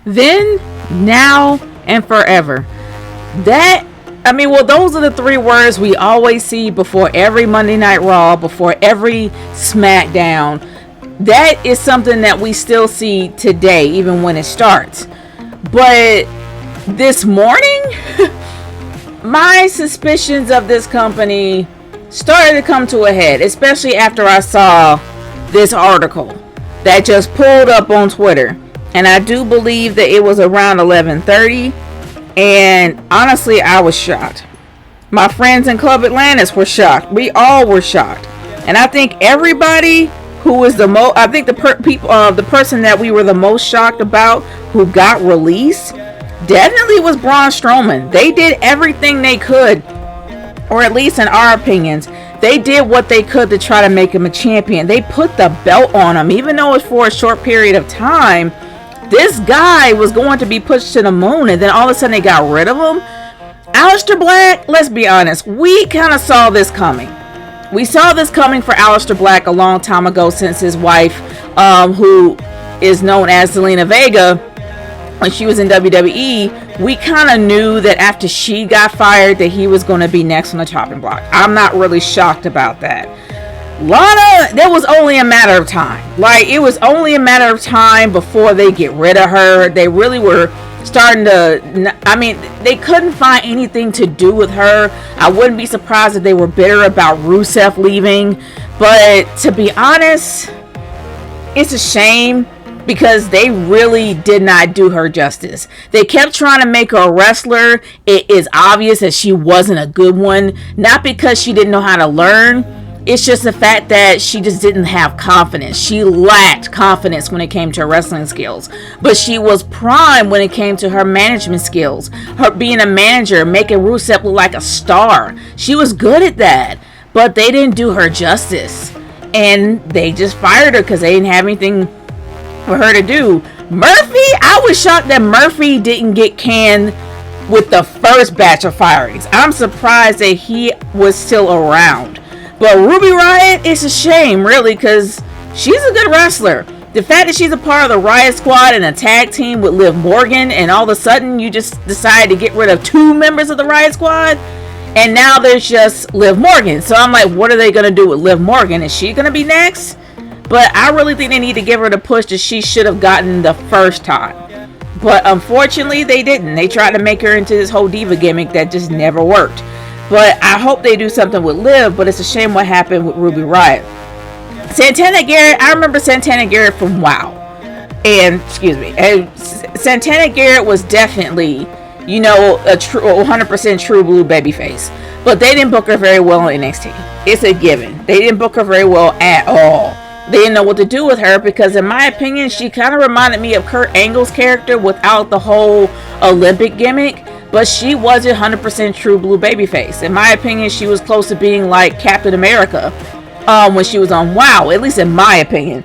Then, now, and forever. Those are the three words we always see before every Monday Night Raw, before every SmackDown. That is something that we still see today, even when it starts. But this morning, my suspicions of this company started to come to a head, especially after I saw this article that just pulled up on Twitter. And I do believe that it was around 11:30. And honestly, I was shocked. My friends in Club Atlantis were shocked. We all were shocked. And I think everybody who was the most, I think the person that we were the most shocked about who got released definitely was Braun Strowman. They did everything they could, or at least in our opinions, they did what they could to try to make him a champion. They put the belt on him, even though it was for a short period of time. This guy was going to be pushed to the moon, and then all of a sudden they got rid of him. Aleister Black, let's be honest, we kind of saw this coming. We saw this coming for Aleister Black a long time ago, since his wife, who is known as Zelina Vega, when she was in WWE, we kind of knew that after she got fired that he was going to be next on the chopping block. I'm not really shocked about that. Lana, there was only a matter of time. Like, it was only a matter of time before they get rid of her. They really were starting to, they couldn't find anything to do with her. I wouldn't be surprised if they were bitter about Rusev leaving. But to be honest, it's a shame, because they really did not do her justice. They kept trying to make her a wrestler. It is obvious that she wasn't a good one. Not because she didn't know how to learn. It's just the fact that she just didn't have confidence. She lacked confidence when it came to her wrestling skills. But she was prime when it came to her management skills. Her being a manager, making Rusev look like a star. She was good at that. But they didn't do her justice. And they just fired her because they didn't have anything for her to do. Murphy, I was shocked that Murphy didn't get canned with the first batch of firings. I'm surprised that he was still around. But Ruby Riott, it's a shame, really, because she's a good wrestler. The fact that she's a part of the Riott Squad and a tag team with Liv Morgan, and all of a sudden you just decided to get rid of 2 members of the Riott Squad, and now there's just Liv Morgan. So I'm like, what are they going to do with Liv Morgan? Is she going to be next? But I really think they need to give her the push that she should have gotten the first time. But unfortunately, they didn't. They tried to make her into this whole diva gimmick that just never worked. But I hope they do something with Liv, but it's a shame what happened with Ruby Riott. Santana Garrett, I remember Santana Garrett from WoW. And Santana Garrett was definitely, a true 100% true blue babyface. But they didn't book her very well in NXT. It's a given. They didn't book her very well at all. They didn't know what to do with her, because in my opinion, she kind of reminded me of Kurt Angle's character without the whole Olympic gimmick. But she wasn't 100% true blue babyface. In my opinion, she was close to being like Captain America when she was on WoW, at least in my opinion.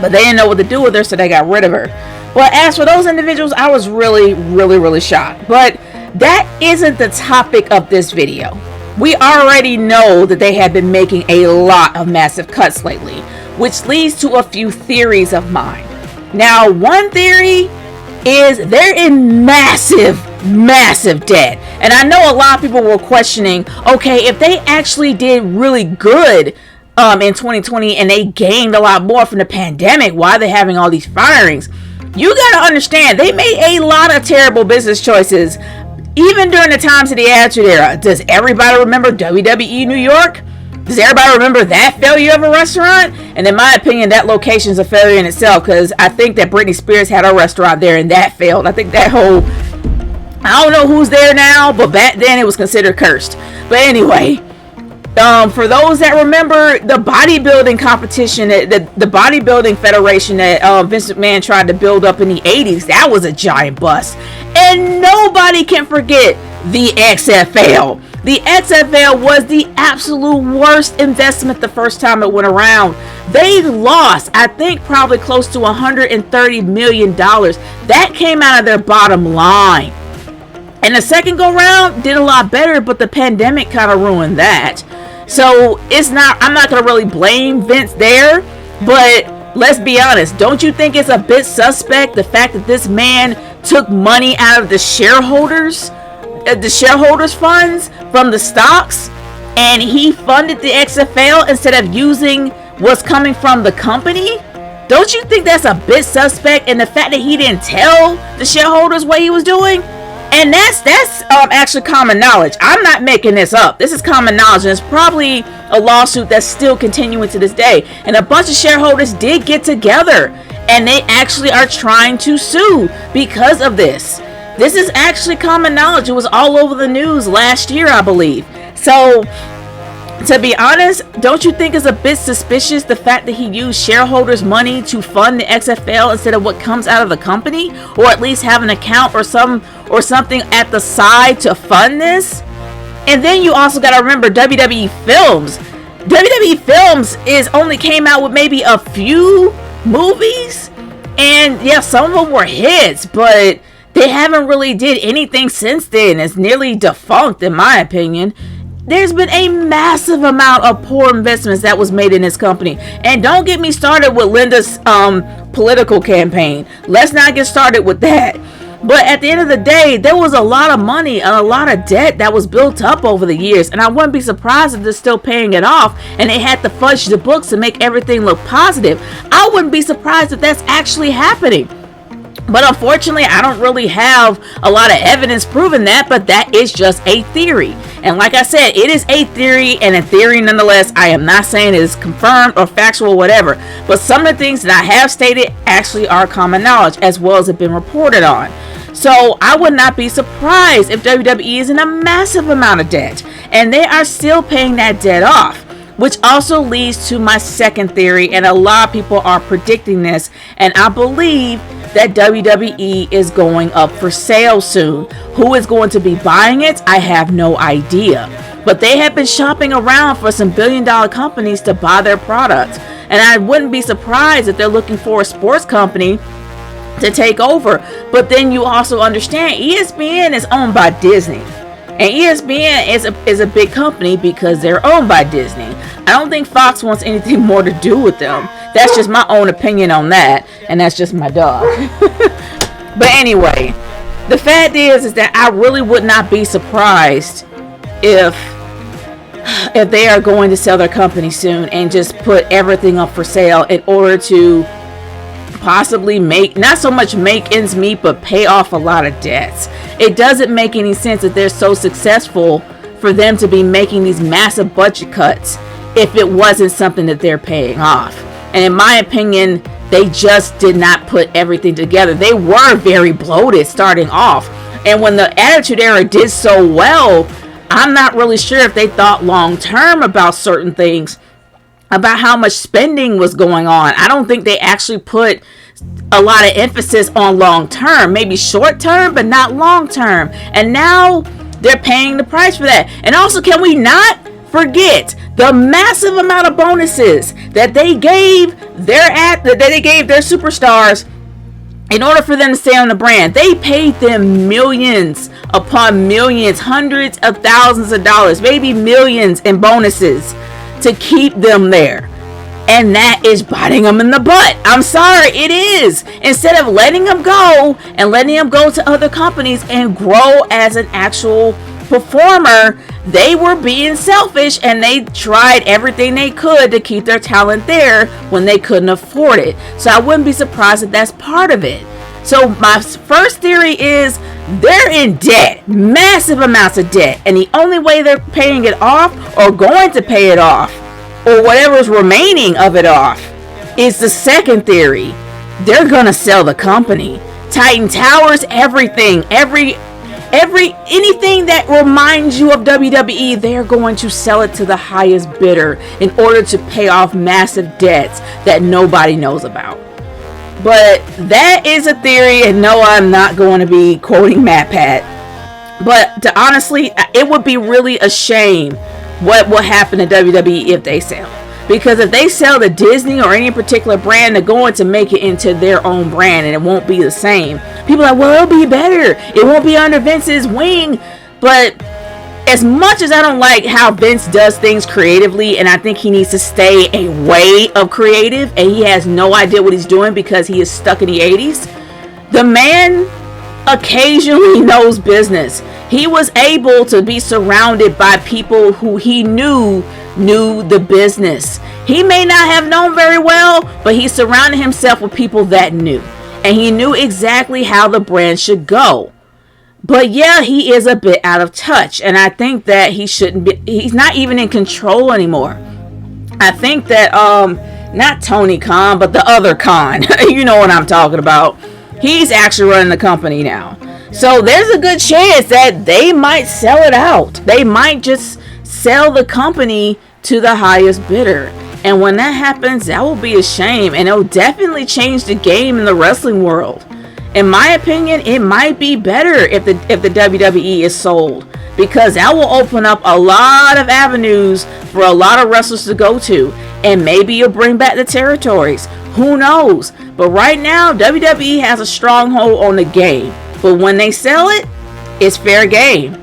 But they didn't know what to do with her, so they got rid of her. But as for those individuals, I was really, really, really shocked. But that isn't the topic of this video. We already know that they have been making a lot of massive cuts lately, which leads to a few theories of mine. Now, one theory is they're in massive debt. And I know a lot of people were questioning, okay, if they actually did really good in 2020 and they gained a lot more from the pandemic, why are they having all these firings? You gotta understand, they made a lot of terrible business choices even during the times of the Attitude Era. Does everybody remember WWE New York? Does everybody remember that failure of a restaurant? And in my opinion, that location is a failure in itself, because I think that Britney Spears had a restaurant there and that failed. I think that whole, I don't know who's there now, but back then it was considered cursed. But anyway, for those that remember the bodybuilding competition, the bodybuilding federation that Vince McMahon tried to build up in the 80s, that was a giant bust. And nobody can forget the XFL. The XFL was the absolute worst investment the first time it went around. They lost, I think, probably close to $130 million. That came out of their bottom line. And the second go round did a lot better, but the pandemic kind of ruined that. So I'm not going to really blame Vince there, but let's be honest, don't you think it's a bit suspect the fact that this man took money out of the shareholders funds from the stocks, and he funded the XFL instead of using what's coming from the company? Don't you think that's a bit suspect? And the fact that he didn't tell the shareholders what he was doing? And that's actually common knowledge. I'm not making this up. This is common knowledge, and it's probably a lawsuit that's still continuing to this day. And a bunch of shareholders did get together, and they actually are trying to sue because of this. This is actually common knowledge. It was all over the news last year, I believe. So, to be honest, don't you think it's a bit suspicious the fact that he used shareholders' money to fund the XFL instead of what comes out of the company, or at least have an account or something at the side to fund this? And then you also got to remember WWE Films. WWE Films only came out with maybe a few movies, and yeah, some of them were hits, but they haven't really did anything since then. It's nearly defunct, in my opinion. There's been a massive amount of poor investments that was made in this company. And don't get me started with Linda's political campaign. Let's not get started with that. But at the end of the day, there was a lot of money and a lot of debt that was built up over the years. And I wouldn't be surprised if they're still paying it off and they had to fudge the books to make everything look positive. I wouldn't be surprised if that's actually happening. But unfortunately, I don't really have a lot of evidence proving that, but that is just a theory. And like I said, it is a theory, and a theory nonetheless. I am not saying it is confirmed or factual or whatever, but some of the things that I have stated actually are common knowledge, as well as have been reported on. So I would not be surprised if WWE is in a massive amount of debt, and they are still paying that debt off. Which also leads to my second theory, and a lot of people are predicting this, and I believe that WWE is going up for sale soon. Who is going to be buying it? I have no idea. But they have been shopping around for some billion-dollar companies to buy their product. And I wouldn't be surprised if they're looking for a sports company to take over. But then you also understand ESPN is owned by Disney. And ESPN is a big company because they're owned by Disney. I don't think Fox wants anything more to do with them. That's just my own opinion on that. And that's just my dog. But anyway, the fact is that I really would not be surprised if they are going to sell their company soon and just put everything up for sale in order to possibly not so much make ends meet, but pay off a lot of debts. It doesn't make any sense that they're so successful for them to be making these massive budget cuts if it wasn't something that they're paying off. And in my opinion, they just did not put everything together. They were very bloated starting off, and when the Attitude Era did so well, I'm not really sure if they thought long term about certain things, about how much spending was going on. I don't think they actually put a lot of emphasis on long term, maybe short term, but not long term. And now they're paying the price for that. And also, can we not forget the massive amount of bonuses that they gave their superstars in order for them to stay on the brand? They paid them millions upon millions, hundreds of thousands of dollars, maybe millions in bonuses to keep them there. And that is biting them in the butt. I'm sorry, it is. Instead of letting them go and letting them go to other companies and grow as an actual performer, they were being selfish, and they tried everything they could to keep their talent there when they couldn't afford it. So I wouldn't be surprised if that's part of it. So my first theory is they're in debt, massive amounts of debt, and the only way they're paying it off, or going to pay it off, or whatever's remaining of it off, is the second theory. They're gonna sell the company. Titan Towers, everything, anything that reminds you of WWE, they're going to sell it to the highest bidder in order to pay off massive debts that nobody knows about. But that is a theory, and no, I'm not going to be quoting MatPat. But honestly, it would be really a shame what will happen to WWE if they sell. Because if they sell to Disney or any particular brand, they're going to make it into their own brand, and it won't be the same. People are like, well, it'll be better. It won't be under Vince's wing. But as much as I don't like how Vince does things creatively, and I think he needs to stay away of creative, and he has no idea what he's doing because he is stuck in the 80s, the man occasionally knows business. He was able to be surrounded by people who he knew the business. He may not have known very well, but he surrounded himself with people that knew, and he knew exactly how the brand should go. But yeah, he is a bit out of touch, and I think that he's not even in control anymore. I think that not Tony Khan, but the other Khan, you know what I'm talking about, he's actually running the company now. So there's a good chance that they might sell it out. They might just sell the company to the highest bidder. And when that happens, that will be a shame, and it'll definitely change the game in the wrestling world. In my opinion, it might be better if the WWE is sold, because that will open up a lot of avenues for a lot of wrestlers to go to, and maybe you'll bring back the territories. Who knows? But right now, WWE has a stronghold on the game. But when they sell it, it's fair game.